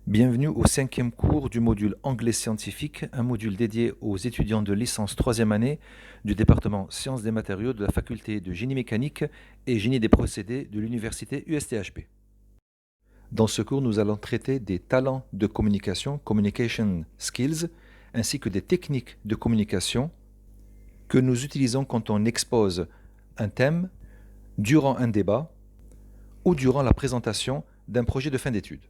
Bienvenue au 5e cours du module anglais scientifique, un module dédié aux étudiants de licence 3e année du département sciences des matériaux de la faculté de génie mécanique et génie des procédés de l'université USTHP. Dans ce cours, nous allons traiter des talents de communication, communication skills, ainsi que des techniques de communication que nous utilisons quand on expose un thème, durant un débat ou durant la présentation d'un projet de fin d'études.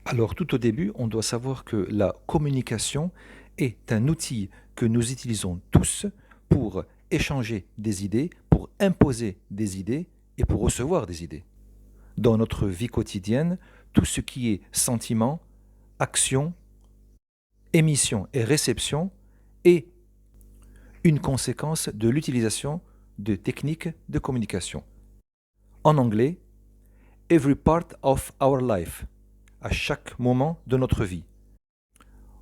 Alors tout au début, on doit savoir que la communication est un outil que nous utilisons tous pour échanger des idées, pour imposer des idées et pour recevoir des idées. Dans notre vie quotidienne, tout ce qui est sentiment, action, émission et réception est une conséquence de l'utilisation de techniques de communication. En anglais, every part of our life, à chaque moment de notre vie.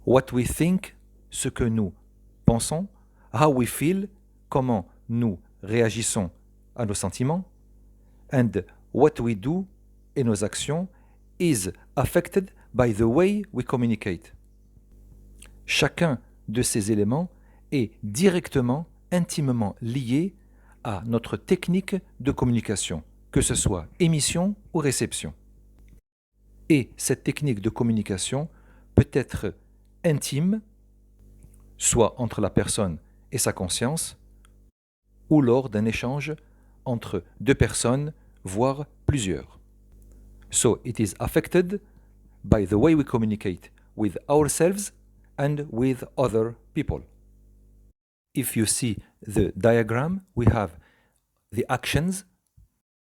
What we think, ce que nous pensons. How we feel, comment nous réagissons à nos sentiments. And what we do, et nos actions, is affected by the way we communicate. Chacun de ces éléments est directement, intimement lié à notre technique de communication, que ce soit émission ou réception. Et cette technique de communication peut être intime, soit entre la personne et sa conscience, ou lors d'un échange entre deux personnes, voire plusieurs. So it is affected by the way we communicate with ourselves and with other people. If you see the diagram, we have the actions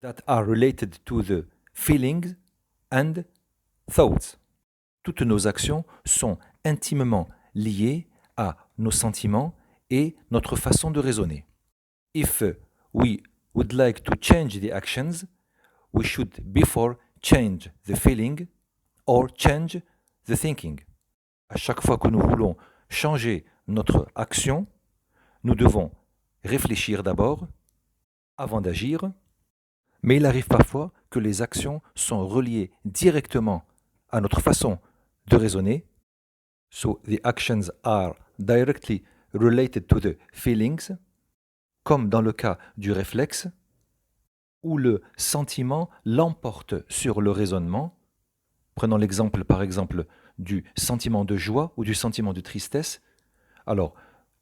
that are related to the feelings and thoughts. Toutes nos actions sont intimement liées à nos sentiments et notre façon de raisonner. If we would like to change the actions, we should before change the feeling or change the thinking. À chaque fois que nous voulons changer notre action, nous devons réfléchir d'abord avant d'agir, mais il arrive parfois que les actions sont reliées directement à notre façon de raisonner. So the actions are directly related to the feelings, comme dans le cas du réflexe, où le sentiment l'emporte sur le raisonnement. Prenons l'exemple par exemple du sentiment de joie ou du sentiment de tristesse. Alors,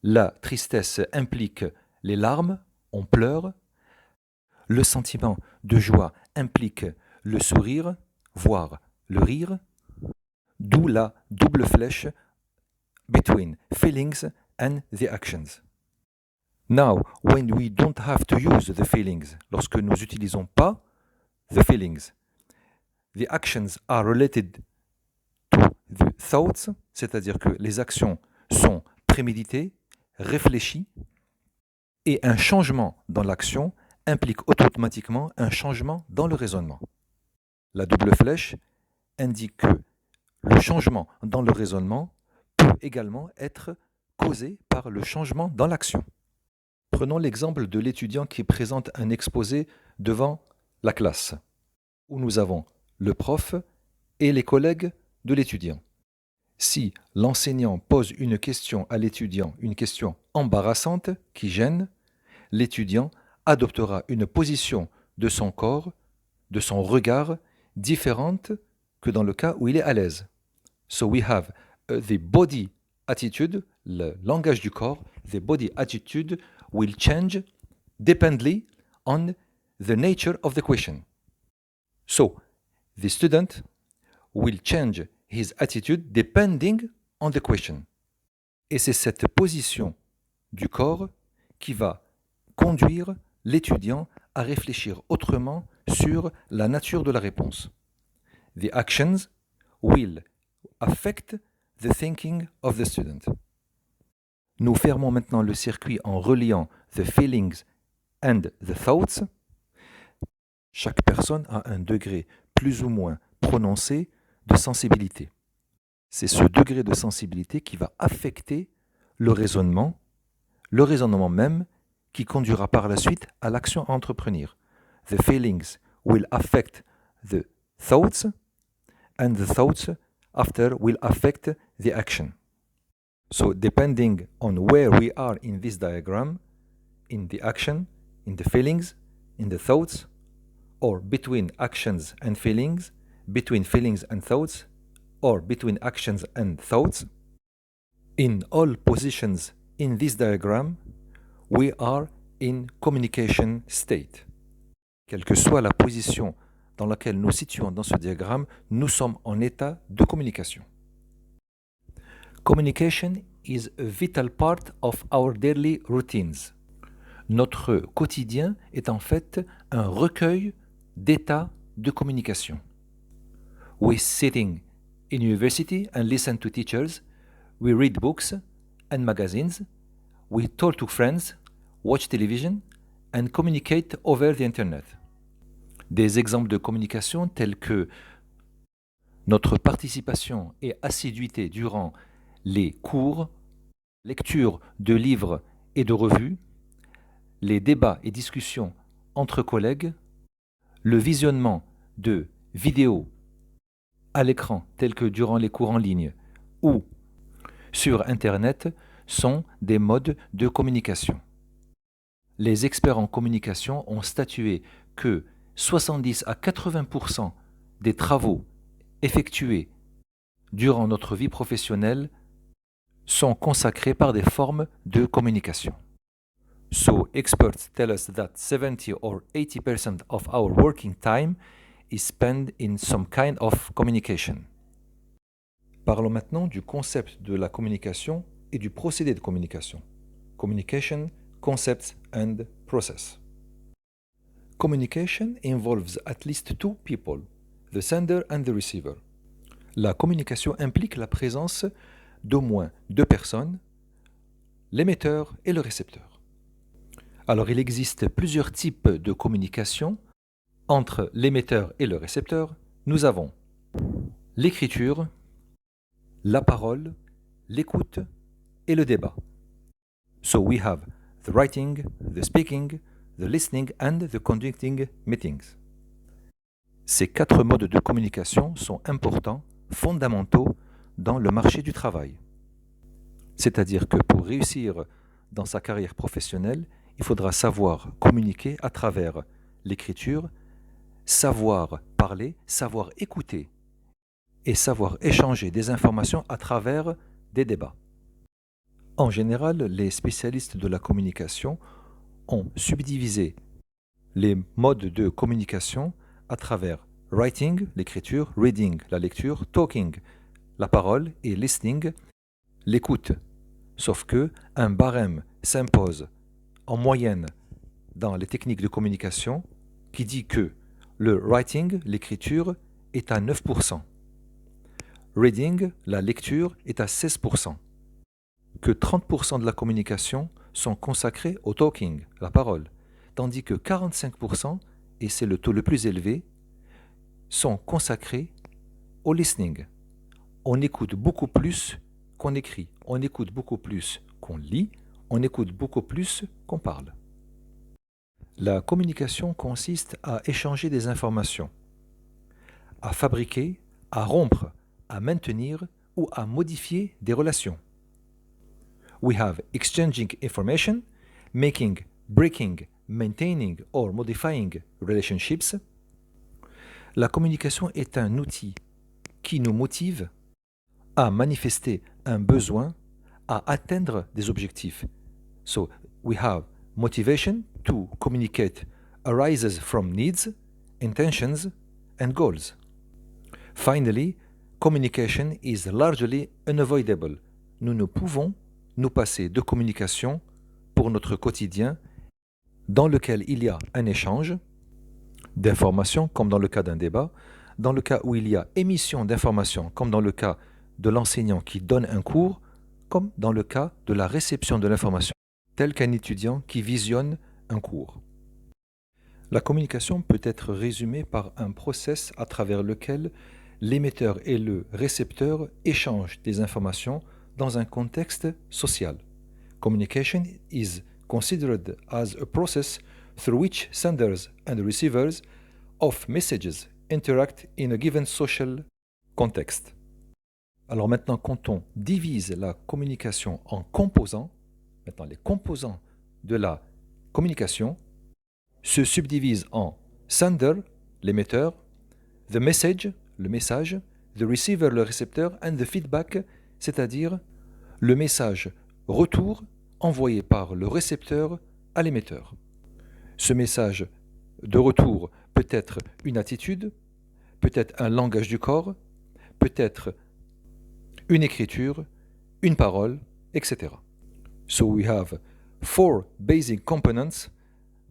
la tristesse implique les larmes, on pleure. Le sentiment de joie implique le sourire, voire le rire, d'où la double flèche between feelings and the actions. Now, when we don't have to use the feelings, lorsque nous n'utilisons pas the feelings, the actions are related to the thoughts, c'est-à-dire que les actions sont préméditées, réfléchies, et un changement dans l'action implique automatiquement un changement dans le raisonnement. La double flèche indique que le changement dans le raisonnement peut également être causé par le changement dans l'action. Prenons l'exemple de l'étudiant qui présente un exposé devant la classe, où nous avons le prof et les collègues de l'étudiant. Si l'enseignant pose une question à l'étudiant, une question embarrassante qui gêne, l'étudiant adoptera une position de son corps, de son regard, différente que dans le cas où il est à l'aise. So we have the body attitude, le langage du corps, the body attitude will change dependently on the nature of the question. So the student will change his attitude depending on the question. Et c'est cette position du corps qui va conduire l'étudiant à réfléchir autrement sur la nature de la réponse. The actions will affect the thinking of the student. Nous fermons maintenant le circuit en reliant the feelings and the thoughts. Chaque personne a un degré plus ou moins prononcé de sensibilité. C'est ce degré de sensibilité qui va affecter le raisonnement même qui conduira par la suite à l'action à entreprendre. The feelings will affect the thoughts and the thoughts after will affect the action. So depending on where we are in this diagram, in the action, in the feelings, in the thoughts, or between actions and feelings, between feelings and thoughts, or between actions and thoughts, in all positions in this diagram, we are in communication state. Quelle que soit la position dans laquelle nous situons dans ce diagramme, nous sommes en état de communication. Communication is a vital part of our daily routines. Notre quotidien est en fait un recueil d'états de communication. We sitting in university and listen to teachers. We read books and magazines. We talk to friends, watch television and communicate over the internet. Des exemples de communication tels que notre participation et assiduité durant les cours, lecture de livres et de revues, les débats et discussions entre collègues, le visionnement de vidéos à l'écran tels que durant les cours en ligne ou sur Internet sont des modes de communication. Les experts en communication ont statué que 70 à 80% des travaux effectués durant notre vie professionnelle sont consacrés par des formes de communication. So experts tell us that 70 or 80% of our working time is spent in some kind of communication. Parlons maintenant du concept de la communication et du procédé de communication. Communication, concepts and process. Communication involves at least two people, the sender and the receiver. La communication implique la présence d'au moins deux personnes, l'émetteur et le récepteur. Alors il existe plusieurs types de communication. Entre l'émetteur et le récepteur, nous avons l'écriture, la parole, l'écoute et le débat. So we have the writing, the speaking, the listening and the conducting meetings. Ces quatre modes de communication sont importants, fondamentaux dans le marché du travail. C'est-à-dire que pour réussir dans sa carrière professionnelle, il faudra savoir communiquer à travers l'écriture, savoir parler, savoir écouter et savoir échanger des informations à travers des débats. En général, les spécialistes de la communication ont subdivisé les modes de communication à travers writing, l'écriture, reading, la lecture, talking, la parole et listening, l'écoute. Sauf que un barème s'impose en moyenne dans les techniques de communication qui dit que le writing, l'écriture, est à 9%. Reading, la lecture, est à 16%. Que 30% de la communication sont consacrés au talking, la parole, tandis que 45%, et c'est le taux le plus élevé, sont consacrés au listening. On écoute beaucoup plus qu'on écrit, on écoute beaucoup plus qu'on lit, on écoute beaucoup plus qu'on parle. La communication consiste à échanger des informations, à fabriquer, à rompre, à maintenir ou à modifier des relations. We have exchanging information, making, breaking, maintaining or modifying relationships. La communication est un outil qui nous motive à manifester un besoin, à atteindre des objectifs. So we have motivation to communicate arises from needs, intentions and goals. Finally, communication is largely unavoidable. Nous ne pouvons nous passer de communication pour notre quotidien dans lequel il y a un échange d'informations comme dans le cas d'un débat, dans le cas où il y a émission d'informations comme dans le cas de l'enseignant qui donne un cours, comme dans le cas de la réception de l'information, tel qu'un étudiant qui visionne un cours. La communication peut être résumée par un process à travers lequel l'émetteur et le récepteur échangent des informations dans un contexte social. Communication is considered as a process through which senders and receivers of messages interact in a given social context. Alors maintenant, quand on divise la communication en composants, maintenant les composants de la communication se subdivisent en sender, l'émetteur, the message, le message, the receiver, le récepteur, and the feedback, c'est-à-dire le message retour envoyé par le récepteur à l'émetteur. Ce message de retour peut être une attitude, peut être un langage du corps, peut être une écriture, une parole, etc. So we have 4 basic components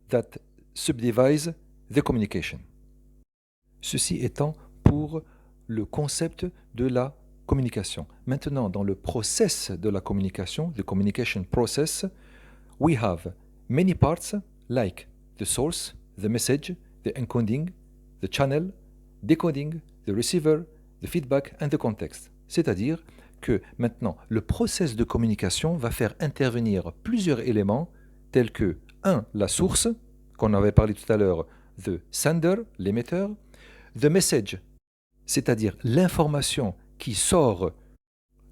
that subdivide the communication. Ceci étant pour le concept de la communication. Maintenant, dans le process de la communication, the communication process, we have many parts like the source, the message, the encoding, the channel, decoding, the receiver, the feedback and the context. C'est-à-dire que maintenant, le process de communication va faire intervenir plusieurs éléments tels que 1. La source, qu'on avait parlé tout à l'heure, the sender, l'émetteur, the message, c'est-à-dire l'information qui sort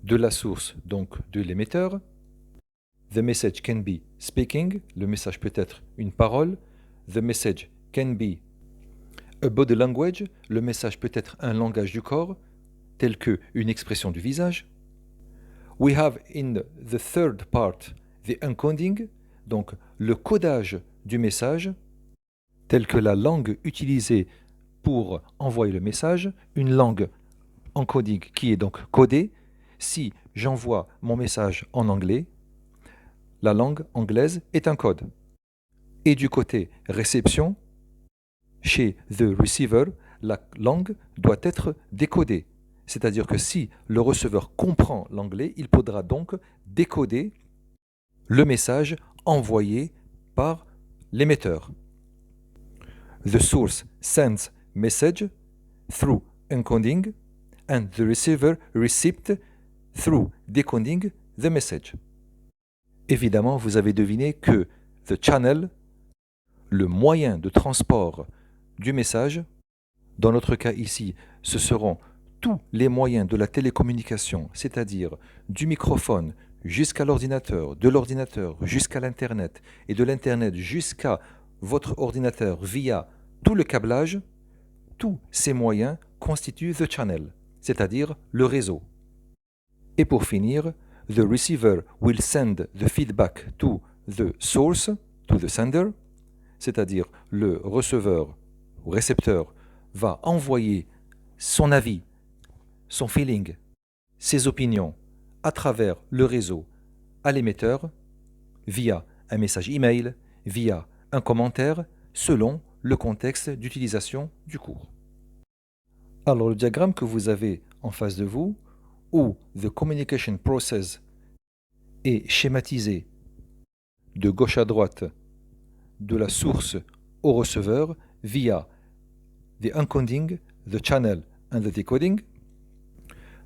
de la source, donc de l'émetteur. The message can be speaking, le message peut être une parole. The message can be a body language, le message peut être un langage du corps, tel que une expression du visage. We have in the third part the encoding, donc le codage du message, tel que la langue utilisée pour envoyer le message, une langue encoding qui est donc codée. Si j'envoie mon message en anglais, la langue anglaise est un code. Et du côté réception, chez the receiver, la langue doit être décodée. C'est-à-dire que si le receveur comprend l'anglais, il faudra donc décoder le message envoyé par l'émetteur. The source sends message through encoding and the receiver received through decoding the message. Évidemment, vous avez deviné que the channel, le moyen de transport du message, dans notre cas ici, ce seront tous les moyens de la télécommunication, c'est-à-dire du microphone jusqu'à l'ordinateur, de l'ordinateur jusqu'à l'Internet et de l'Internet jusqu'à votre ordinateur via tout le câblage, tous ces moyens constituent the channel, c'est-à-dire le réseau. Et pour finir, the receiver will send the feedback to the source, to the sender, c'est-à-dire le receveur ou récepteur va envoyer son avis, son feeling, ses opinions à travers le réseau à l'émetteur via un message email, via un commentaire, selon le contexte d'utilisation du cours. Alors le diagramme que vous avez en face de vous, où the communication process est schématisé de gauche à droite de la source au receveur via the encoding, the channel and the decoding.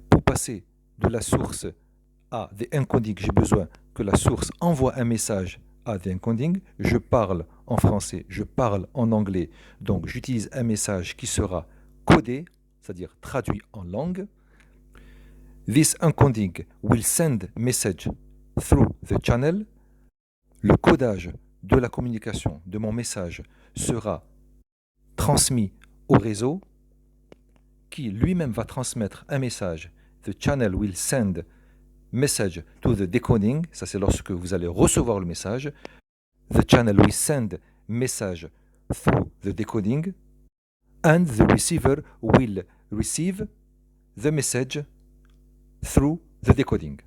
Pour passer de la source à the encoding, j'ai besoin que la source envoie un message à the encoding. Je parle en français, je parle en anglais, donc j'utilise un message qui sera codé, c'est-à-dire traduit en langue. This encoding will send message through the channel. Le codage de la communication de mon message sera transmis au réseau qui lui-même va transmettre un message. The channel will send message to the decoding. Ça, c'est lorsque vous allez recevoir le message. The channel will send message through the decoding. And the receiver will receive the message through the decoding.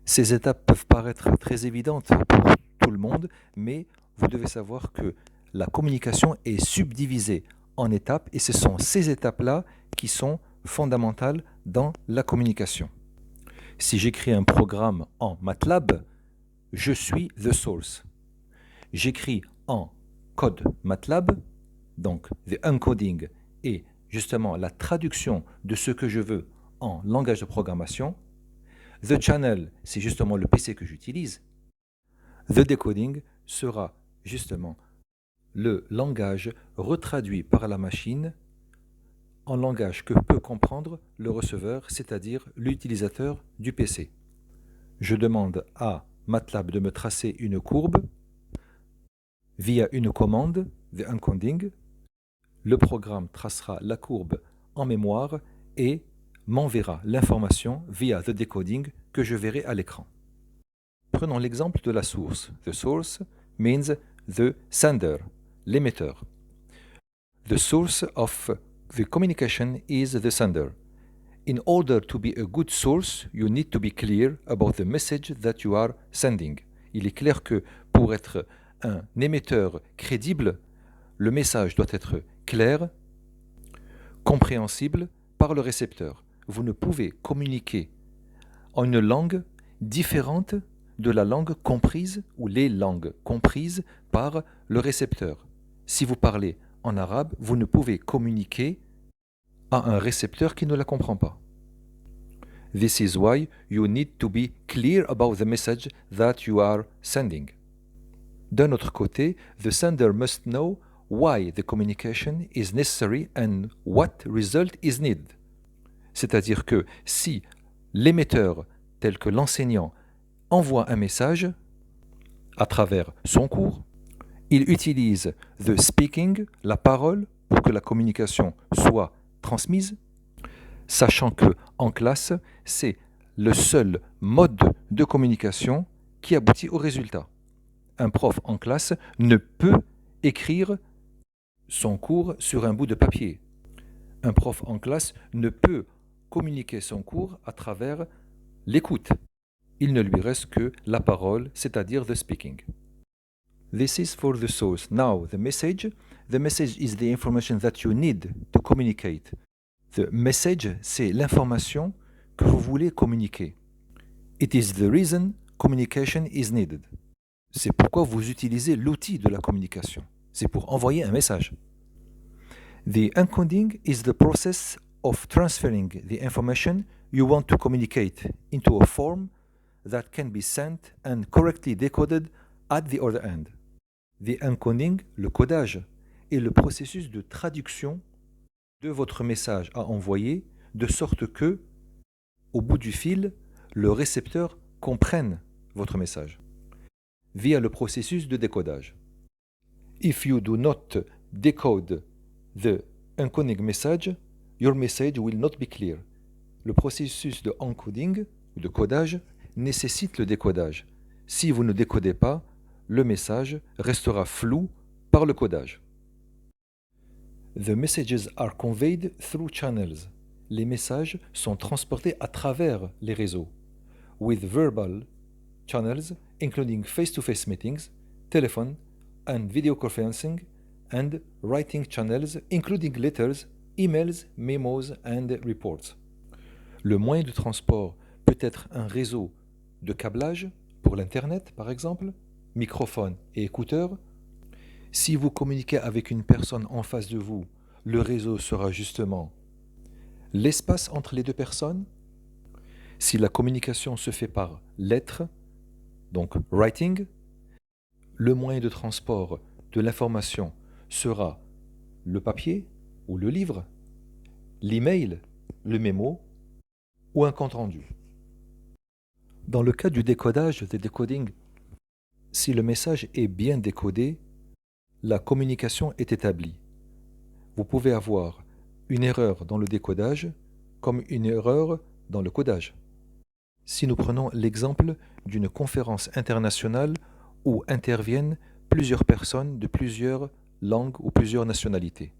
Ces étapes peuvent paraître très évidentes pour tout le monde, mais vous devez savoir que la communication est subdivisée en étapes et ce sont ces étapes-là qui sont fondamentales dans la communication. Si j'écris un programme en MATLAB, je suis the source. J'écris en code MATLAB, donc the encoding et justement la traduction de ce que je veux en langage de programmation. The channel, c'est justement le PC que j'utilise. The decoding sera justement le langage retraduit par la machine en langage que peut comprendre le receveur, c'est-à-dire l'utilisateur du PC. Je demande à MATLAB de me tracer une courbe via une commande, the encoding. Le programme tracera la courbe en mémoire et m'enverra l'information via the decoding que je verrai à l'écran. Prenons l'exemple de la source. The source means the sender, l'émetteur. The source of the communication is the sender. In order to be a good source, you need to be clear about the message that you are sending. Il est clair que pour être un émetteur crédible, le message doit être clair, compréhensible par le récepteur. Vous ne pouvez communiquer en une langue différente de la langue comprise ou les langues comprises par le récepteur. Si vous parlez en arabe, vous ne pouvez communiquer à un récepteur qui ne la comprend pas. This is why you need to be clear about the message that you are sending. D'un autre côté, the sender must know why the communication is necessary and what result is needed. C'est-à-dire que si l'émetteur, tel que l'enseignant, envoie un message à travers son cours, il utilise the speaking, la parole, pour que la communication soit transmise, sachant que en classe, c'est le seul mode de communication qui aboutit au résultat. Un prof en classe ne peut écrire son cours sur un bout de papier. Un prof en classe ne peut communiquer son cours à travers l'écoute. Il ne lui reste que la parole, c'est-à-dire the speaking. This is for the source. Now, the message. The message is the information that you need to communicate. The message, c'est l'information que vous voulez communiquer. It is the reason communication is needed. C'est pourquoi vous utilisez l'outil de la communication. C'est pour envoyer un message. The encoding is the process of transferring the information you want to communicate into a form that can be sent and correctly decoded at the other end. The encoding, le codage, est le processus de traduction de votre message à envoyer de sorte que, au bout du fil, le récepteur comprenne votre message via le processus de décodage. If you do not decode the encoding message, your message will not be clear. Le processus de encoding ou de codage nécessite le décodage. Si vous ne décodez pas, le message restera flou par le codage. The messages are conveyed through channels. Les messages sont transportés à travers les réseaux. With verbal channels, including face-to-face meetings, telephone and video conferencing, and writing channels, including letters, emails, memos and reports. Le moyen de transport peut être un réseau de câblage pour l'Internet, par exemple, microphone et écouteurs. Si vous communiquez avec une personne en face de vous, le réseau sera justement l'espace entre les deux personnes. Si la communication se fait par lettres, donc writing, le moyen de transport de l'information sera le papier ou le livre, l'email, le mémo ou un compte-rendu. Dans le cas du décodage, the decoding, si le message est bien décodé, la communication est établie. Vous pouvez avoir une erreur dans le décodage comme une erreur dans le codage. Si nous prenons l'exemple d'une conférence internationale où interviennent plusieurs personnes de plusieurs langues ou plusieurs nationalités,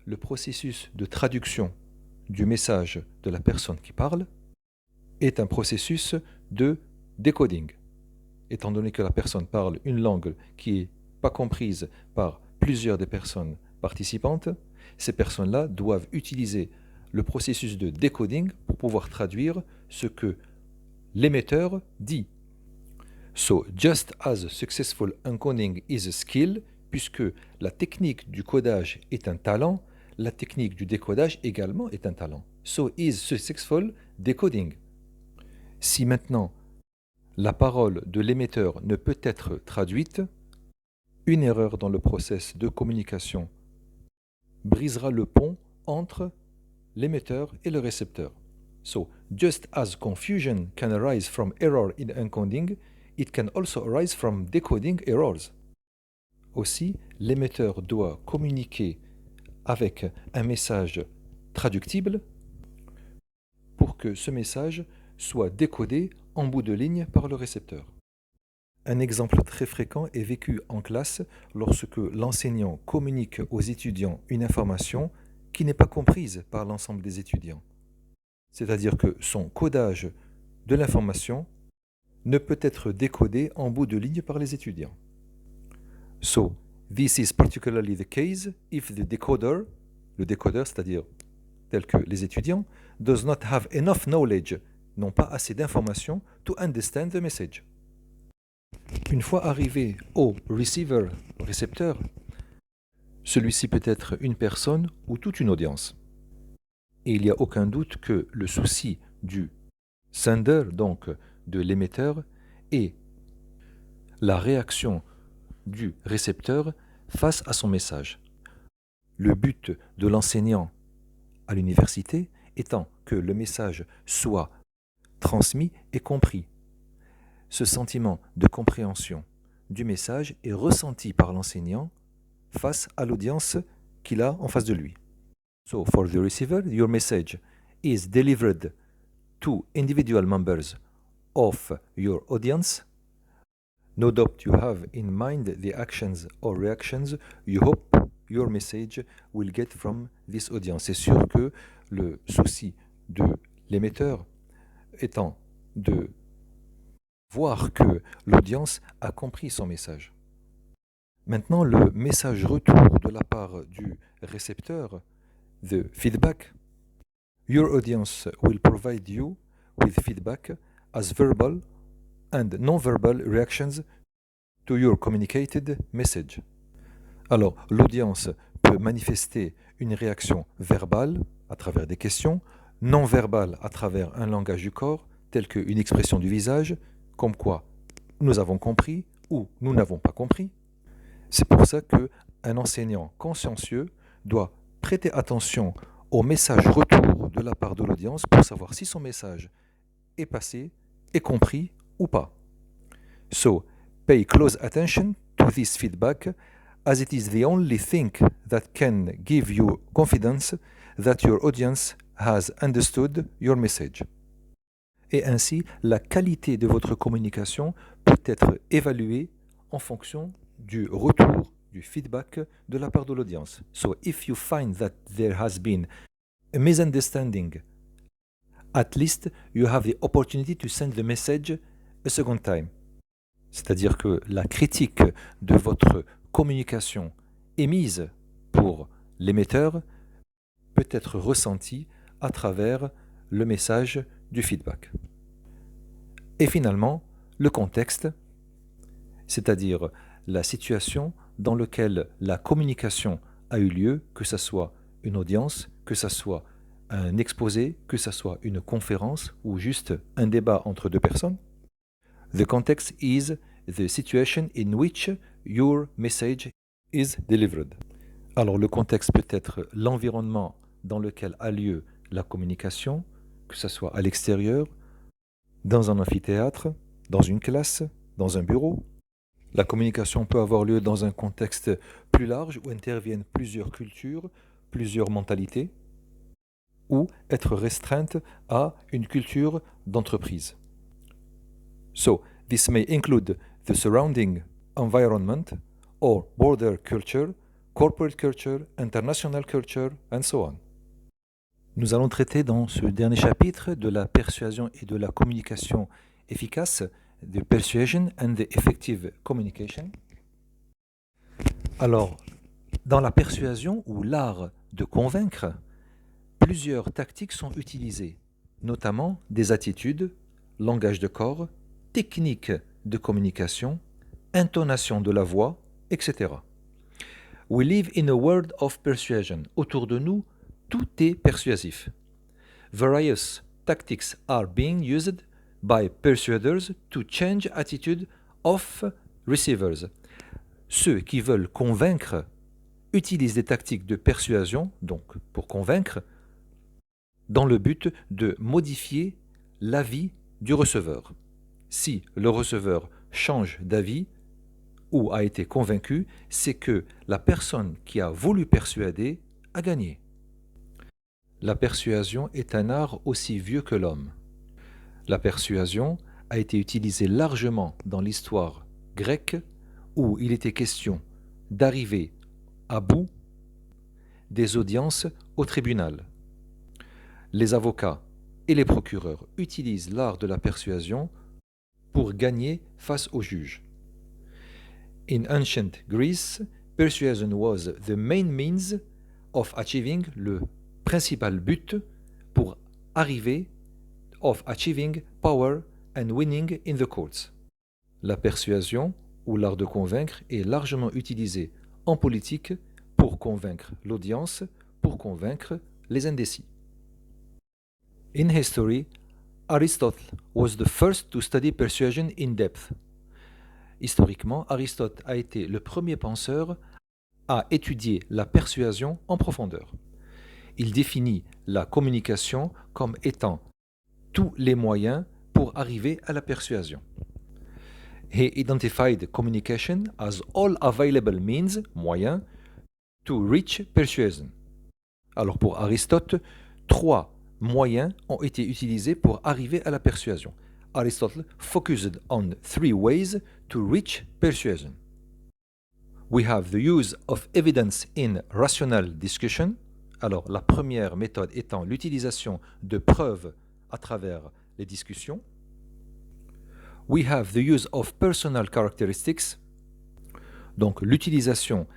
le processus de traduction du message de la personne qui parle est un processus de decoding. Étant donné que la personne parle une langue qui n'est pas comprise par plusieurs des personnes participantes, ces personnes-là doivent utiliser le processus de decoding pour pouvoir traduire ce que l'émetteur dit. So, just as successful encoding is a skill, puisque la technique du codage est un talent, la technique du décodage également est un talent. So is successful decoding. Si maintenant la parole de l'émetteur ne peut être traduite, une erreur dans le process de communication brisera le pont entre l'émetteur et le récepteur. So, just as confusion can arise from error in encoding, it can also arise from decoding errors. Aussi, l'émetteur doit communiquer avec un message traductible pour que ce message soit décodé en bout de ligne par le récepteur. Un exemple très fréquent est vécu en classe lorsque l'enseignant communique aux étudiants une information qui n'est pas comprise par l'ensemble des étudiants. C'est-à-dire que son codage de l'information ne peut être décodé en bout de ligne par les étudiants. So, this is particularly the case if the decoder, le décodeur, c'est-à-dire tel que les étudiants, does not have enough knowledge, n'ont pas assez d'informations to understand the message. Une fois arrivé au receiver, récepteur, celui-ci peut être une personne ou toute une audience. Et il n'y a aucun doute que le souci du sender, donc de l'émetteur, est la réaction du récepteur face à son message. Le but de l'enseignant à l'université étant que le message soit transmis et compris. Ce sentiment de compréhension du message est ressenti par l'enseignant face à l'audience qu'il a en face de lui. So, for the receiver, your message is delivered to individual members of your audience. No doubt you have in mind the actions or reactions you hope your message will get from this audience. C'est sûr que le souci de l'émetteur étant de voir que l'audience a compris son message. Maintenant, le message retour de la part du récepteur, the feedback, your audience will provide you with feedback as verbal and non-verbal reactions to your communicated message. Alors, l'audience peut manifester une réaction verbale à travers des questions, non verbale à travers un langage du corps, tel qu'une expression du visage, comme quoi nous avons compris ou nous n'avons pas compris. C'est pour ça qu'un enseignant consciencieux doit prêter attention au message retour de la part de l'audience pour savoir si son message est passé, est compris ou pas. So, pay close attention to this feedback as it is the only thing that can give you confidence that your audience has understood your message. Et ainsi, la qualité de votre communication peut être évaluée en fonction du retour, du feedback de la part de l'audience. So, if you find that there has been a misunderstanding, at least you have the opportunity to send the message a second time. C'est-à-dire que la critique de votre communication émise pour l'émetteur peut être ressentie à travers le message du feedback. Et finalement, le contexte, c'est-à-dire la situation dans laquelle la communication a eu lieu, que ce soit une audience, que ce soit un exposé, que ce soit une conférence ou juste un débat entre deux personnes. The context is the situation in which your message is delivered. Alors le contexte peut être l'environnement dans lequel a lieu la communication, que ce soit à l'extérieur, dans un amphithéâtre, dans une classe, dans un bureau. La communication peut avoir lieu dans un contexte plus large où interviennent plusieurs cultures, plusieurs mentalités, ou être restreinte à une culture d'entreprise. So, this may include the surrounding environment or border culture, corporate culture, international culture, and so on. Nous allons traiter dans ce dernier chapitre de la persuasion et de la communication efficace, the persuasion and the effective communication. Alors, dans la persuasion ou l'art de convaincre, plusieurs tactiques sont utilisées, notamment des attitudes, langage de corps, techniques de communication, intonation de la voix, etc. We live in a world of persuasion. Autour de nous, tout est persuasif. Various tactics are being used by persuaders to change attitude of receivers. Ceux qui veulent convaincre utilise des tactiques de persuasion, donc pour convaincre, dans le but de modifier l'avis du receveur. Si le receveur change d'avis ou a été convaincu, c'est que la personne qui a voulu persuader a gagné. La persuasion est un art aussi vieux que l'homme. La persuasion a été utilisée largement dans l'histoire grecque où il était question d'arriver à bout des audiences au tribunal. Les avocats et les procureurs utilisent l'art de la persuasion pour gagner face au juge. In ancient Greece, persuasion was the main means of achieving le principal but pour arriver of achieving power and winning in the courts. La persuasion ou l'art de convaincre est largement utilisé en politique pour convaincre l'audience, pour convaincre les indécis. In history, Aristotle was the first to study persuasion in depth. Historiquement, Aristote a été le premier penseur à étudier la persuasion en profondeur. Il définit la communication comme étant tous les moyens pour arriver à la persuasion. He identified communication as all available means, moyens, to reach persuasion. Alors pour Aristote, 3 moyens ont été utilisés pour arriver à la persuasion. Aristotle focused on 3 ways to reach persuasion. We have the use of evidence in rational discussion. Alors la première méthode étant l'utilisation de preuves à travers les discussions. We have the use of personal characteristics. Donc l'utilisation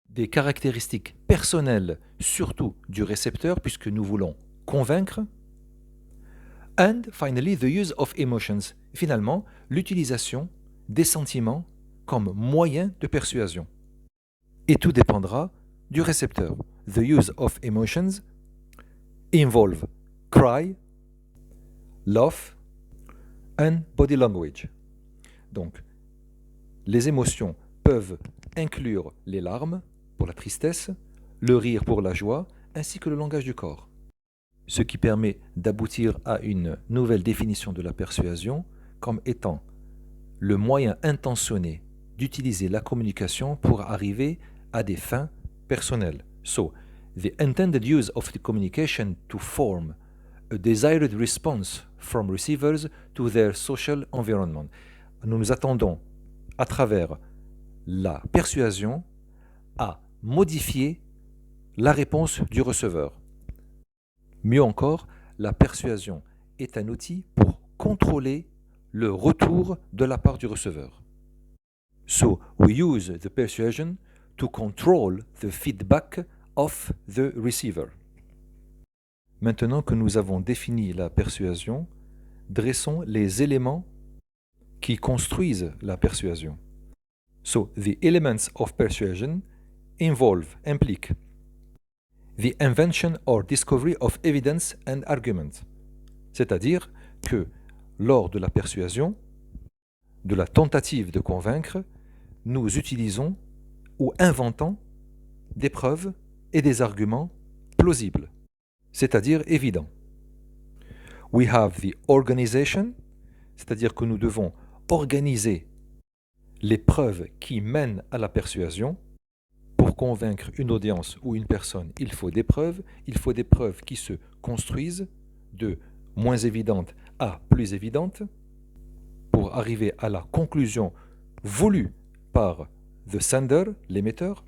des caractéristiques personnelles, surtout du récepteur, puisque nous voulons convaincre. And finally, the use of emotions. Finalement, l'utilisation des sentiments comme moyen de persuasion. Et tout dépendra du récepteur. The use of emotions involve cry, love and body language. Donc, les émotions peuvent inclure les larmes pour la tristesse, le rire pour la joie, ainsi que le langage du corps. Ce qui permet d'aboutir à une nouvelle définition de la persuasion comme étant le moyen intentionné d'utiliser la communication pour arriver à des fins personnelles. So, the intended use of the communication to form a desired response from receivers to their social environment. Nous nous attendons, à travers la persuasion, à modifier la réponse du receveur. Mieux encore, la persuasion est un outil pour contrôler le retour de la part du receveur. So, we use the persuasion to control the feedback of the receiver. Maintenant que nous avons défini la persuasion, dressons les éléments qui construisent la persuasion. So, the elements of persuasion impliquent the invention or discovery of evidence and argument. C'est-à-dire que lors de la persuasion, de la tentative de convaincre, nous utilisons ou inventons des preuves et des arguments plausibles, c'est-à-dire évidents. We have the organization, c'est-à-dire que nous devons organiser les preuves qui mènent à la persuasion. Pour convaincre une audience ou une personne, il faut des preuves qui se construisent de moins évidentes à plus évidentes pour arriver à la conclusion voulue par the sender, l'émetteur.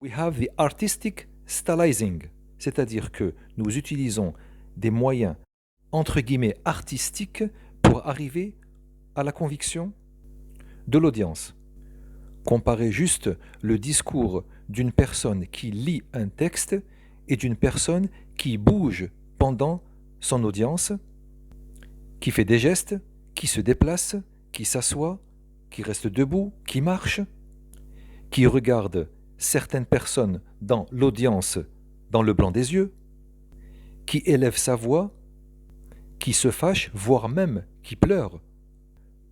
We have the artistic stylizing, c'est-à-dire que nous utilisons des moyens entre guillemets artistiques pour arriver à la conviction de l'audience. Comparez juste le discours d'une personne qui lit un texte et d'une personne qui bouge pendant son audience, qui fait des gestes, qui se déplace, qui s'assoit, qui reste debout, qui marche, qui regarde certaines personnes dans l'audience dans le blanc des yeux, qui élève sa voix, qui se fâche, voire même qui pleure.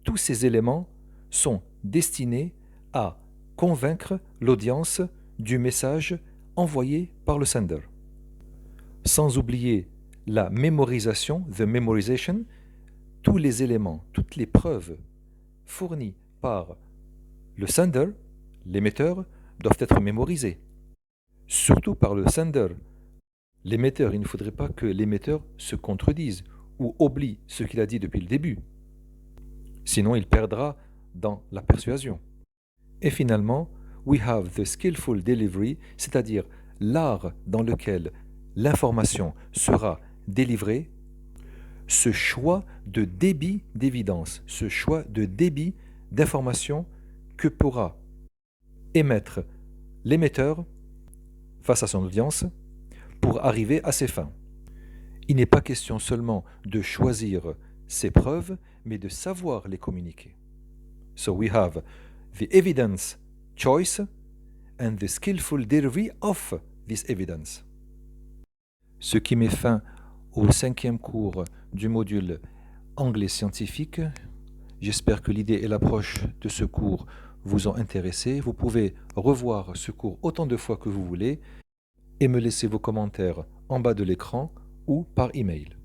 Tous ces éléments sont destinés à convaincre l'audience du message envoyé par le sender. Sans oublier la mémorisation, the memorization, tous les éléments, toutes les preuves fournies par le sender, l'émetteur, doivent être mémorisés. Surtout par le sender. L'émetteur, il ne faudrait pas que l'émetteur se contredise ou oublie ce qu'il a dit depuis le début. Sinon, il perdra dans la persuasion. Et finalement, we have the skillful delivery, c'est-à-dire l'art dans lequel l'information sera délivrée, ce choix de débit d'évidence, ce choix de débit d'information que pourra émettre l'émetteur face à son audience pour arriver à ses fins. Il n'est pas question seulement de choisir ses preuves, mais de savoir les communiquer. So we have the evidence choice and the skillful delivery of this evidence. Ce qui met fin au 5e cours du module anglais scientifique. J'espère que l'idée et l'approche de ce cours vous ont intéressé. Vous pouvez revoir ce cours autant de fois que vous voulez et me laisser vos commentaires en bas de l'écran ou par email.